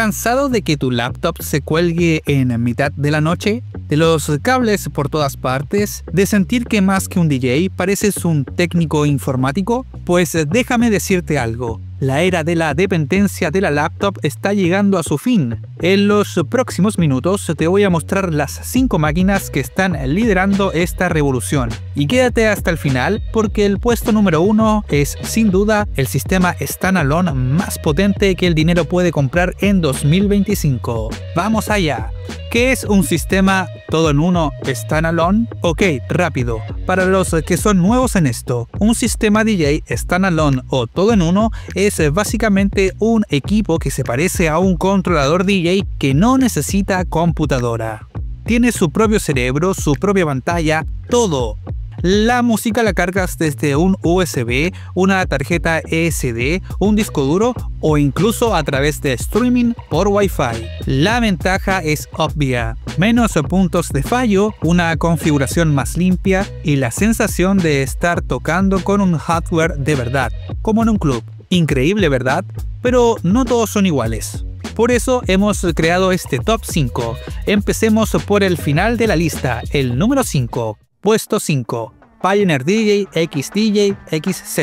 ¿Cansado de que tu laptop se cuelgue en mitad de la noche? ¿De los cables por todas partes? ¿De sentir que más que un DJ pareces un técnico informático? Pues déjame decirte algo. La era de la dependencia de la laptop está llegando a su fin. En los próximos minutos te voy a mostrar las 5 máquinas que están liderando esta revolución. Y quédate hasta el final porque el puesto número 1 es sin duda el sistema standalone más potente que el dinero puede comprar en 2025. ¡Vamos allá! ¿Qué es un sistema todo en uno standalone? Ok, rápido. Para los que son nuevos en esto, un sistema DJ standalone o todo en uno es básicamente un equipo que se parece a un controlador DJ que no necesita computadora. Tiene su propio cerebro, su propia pantalla, todo. La música la cargas desde un USB, una tarjeta SD, un disco duro o incluso a través de streaming por Wi-Fi. La ventaja es obvia: menos puntos de fallo, una configuración más limpia y la sensación de estar tocando con un hardware de verdad, como en un club. Increíble, ¿verdad? Pero no todos son iguales. Por eso hemos creado este top 5. Empecemos por el final de la lista, el número 5. Puesto 5. Pioneer DJ XDJ XZ.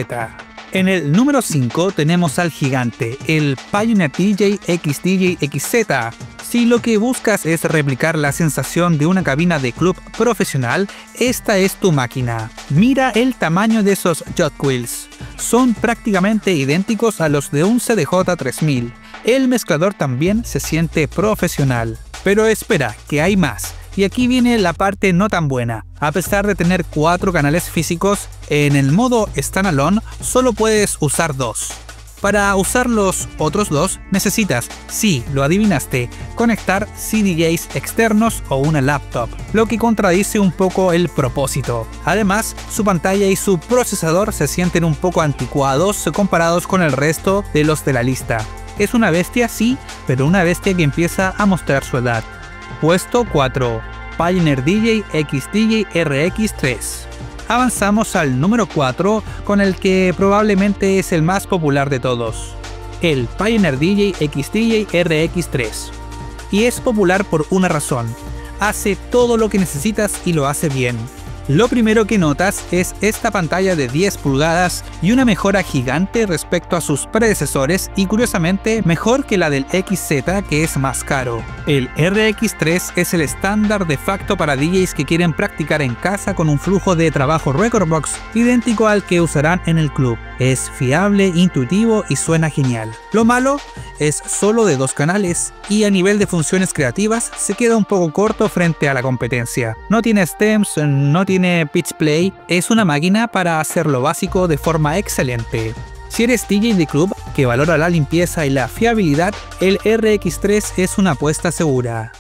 En el número 5 tenemos al gigante, el Pioneer DJ XDJ XZ. Si lo que buscas es replicar la sensación de una cabina de club profesional, esta es tu máquina. Mira el tamaño de esos jog wheels. Son prácticamente idénticos a los de un CDJ 3000. El mezclador también se siente profesional. Pero espera, que hay más. Y aquí viene la parte no tan buena. A pesar de tener 4 canales físicos, en el modo standalone solo puedes usar 2. Para usar los otros 2 necesitas, sí, lo adivinaste, conectar CDJs externos o una laptop, lo que contradice un poco el propósito. Además, su pantalla y su procesador se sienten un poco anticuados comparados con el resto de los de la lista. Es una bestia, sí, pero una bestia que empieza a mostrar su edad. Puesto 4. Pioneer DJ XDJ RX3. Avanzamos al número 4 con el que probablemente es el más popular de todos. El Pioneer DJ XDJ RX3. Y es popular por una razón. Hace todo lo que necesitas y lo hace bien. Lo primero que notas es esta pantalla de 10 pulgadas y una mejora gigante respecto a sus predecesores y curiosamente mejor que la del XZ, que es más caro. El RX3 es el estándar de facto para DJs que quieren practicar en casa con un flujo de trabajo Rekordbox idéntico al que usarán en el club. Es fiable, intuitivo y suena genial. Lo malo es solo de 2 canales y a nivel de funciones creativas se queda un poco corto frente a la competencia. No tiene stems, no tiene pitch play, es una máquina para hacer lo básico de forma excelente. Si eres DJ de club que valora la limpieza y la fiabilidad, el RX3 es una apuesta segura.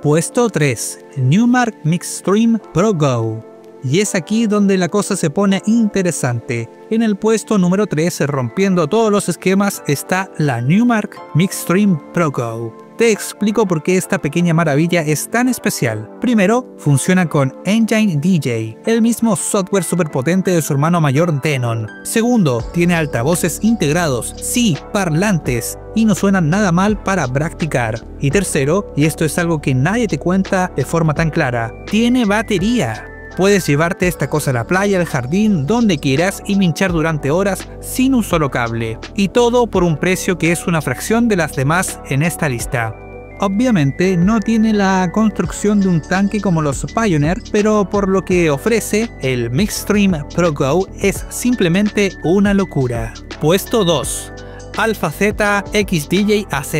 Puesto 3. Numark Mixstream Pro Go. Y es aquí donde la cosa se pone interesante. En el puesto número 3, rompiendo todos los esquemas, está la Numark Mixstream Pro Go. Te explico por qué esta pequeña maravilla es tan especial. Primero, funciona con Engine DJ, el mismo software superpotente de su hermano mayor Denon. Segundo, tiene altavoces integrados, sí, parlantes, y no suenan nada mal para practicar. Y tercero, y esto es algo que nadie te cuenta de forma tan clara, tiene batería. Puedes llevarte esta cosa a la playa, al jardín, donde quieras y pinchar durante horas sin un solo cable. Y todo por un precio que es una fracción de las demás en esta lista. Obviamente no tiene la construcción de un tanque como los Pioneer, pero por lo que ofrece, el Mixstream Pro Go es simplemente una locura. Puesto 2. Alpha Z XDJ AZ.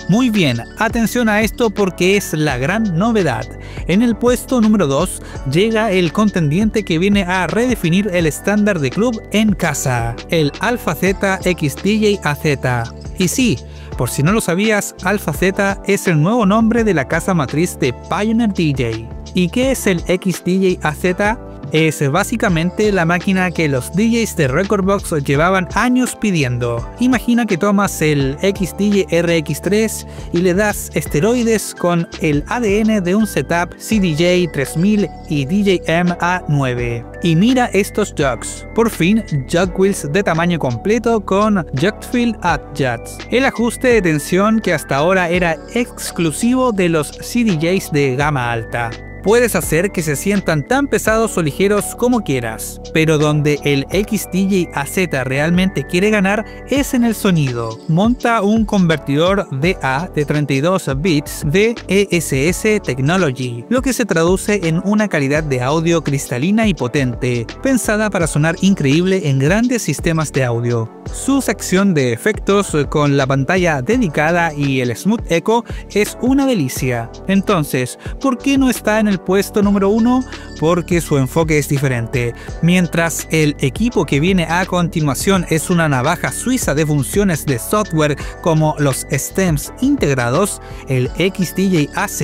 Muy bien, atención a esto porque es la gran novedad. En el puesto número 2 llega el contendiente que viene a redefinir el estándar de club en casa, el Alpha Z XDJ AZ. Y sí, por si no lo sabías, Alpha Z es el nuevo nombre de la casa matriz de Pioneer DJ. ¿Y qué es el XDJ AZ? Es básicamente la máquina que los DJs de Rekordbox llevaban años pidiendo. Imagina que tomas el XDJ RX3 y le das esteroides con el ADN de un setup CDJ 3000 y DJM A9. Y mira estos jugs. Por fin, jug wheels de tamaño completo con Jugfield Adjuts. El ajuste de tensión que hasta ahora era exclusivo de los CDJs de gama alta. Puedes hacer que se sientan tan pesados o ligeros como quieras, pero donde el XDJ AZ realmente quiere ganar es en el sonido. Monta un convertidor DA de 32 bits de ESS Technology, lo que se traduce en una calidad de audio cristalina y potente, pensada para sonar increíble en grandes sistemas de audio. Su sección de efectos con la pantalla dedicada y el Smooth Echo es una delicia. Entonces, ¿por qué no está en el puesto número 1? Porque su enfoque es diferente. Mientras el equipo que viene a continuación es una navaja suiza de funciones de software como los stems integrados, el XDJ AZ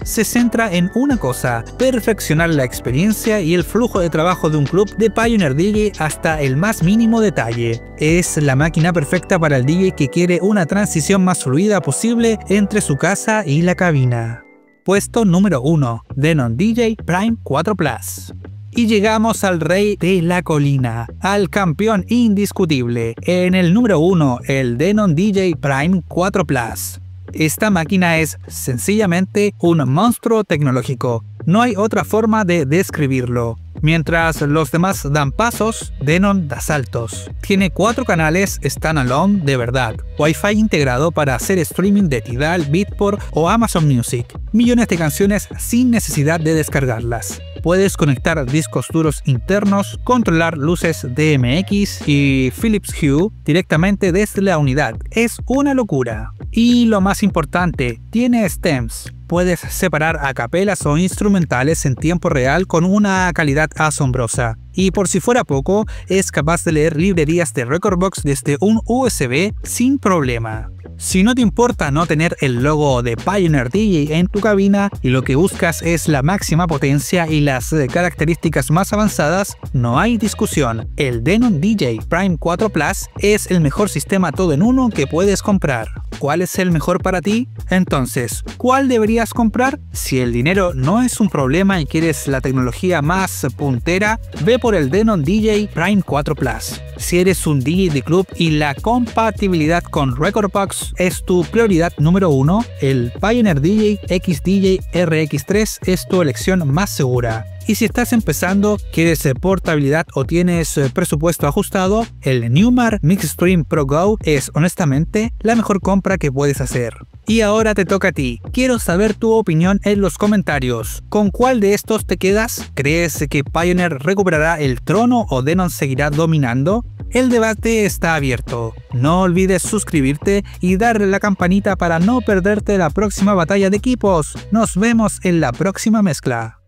se centra en una cosa: perfeccionar la experiencia y el flujo de trabajo de un club de Pioneer DJ hasta el más mínimo detalle. Es la máquina perfecta para el DJ que quiere una transición más fluida posible entre su casa y la cabina. Puesto número 1, Denon DJ Prime 4 Plus. Y llegamos al rey de la colina, al campeón indiscutible. En el número 1, el Denon DJ Prime 4 Plus. Esta máquina es sencillamente un monstruo tecnológico. No hay otra forma de describirlo. Mientras los demás dan pasos, Denon da saltos. Tiene 4 canales standalone de verdad, Wi-Fi integrado para hacer streaming de Tidal, Beatport o Amazon Music, millones de canciones sin necesidad de descargarlas. Puedes conectar discos duros internos, controlar luces DMX y Philips Hue directamente desde la unidad. Es una locura. Y lo más importante, tiene stems. Puedes separar acapelas o instrumentales en tiempo real con una calidad asombrosa. Y por si fuera poco, es capaz de leer librerías de Rekordbox desde un USB sin problema. Si no te importa no tener el logo de Pioneer DJ en tu cabina y lo que buscas es la máxima potencia y las características más avanzadas, no hay discusión. El Denon DJ Prime 4 Plus es el mejor sistema todo en uno que puedes comprar. ¿Cuál es el mejor para ti? Entonces, ¿cuál deberías comprar? Si el dinero no es un problema y quieres la tecnología más puntera, ve por el Denon DJ Prime 4 Plus. Si eres un DJ de club y la compatibilidad con Rekordbox es tu prioridad número 1, el Pioneer DJ XDJ RX3 es tu elección más segura. Y si estás empezando, quieres portabilidad o tienes presupuesto ajustado, el Newmar Mixstream Pro Go es honestamente la mejor compra que puedes hacer. Y ahora te toca a ti. Quiero saber tu opinión en los comentarios. ¿Con cuál de estos te quedas? ¿Crees que Pioneer recuperará el trono o Denon seguirá dominando? El debate está abierto. No olvides suscribirte y darle a la campanita para no perderte la próxima batalla de equipos. Nos vemos en la próxima mezcla.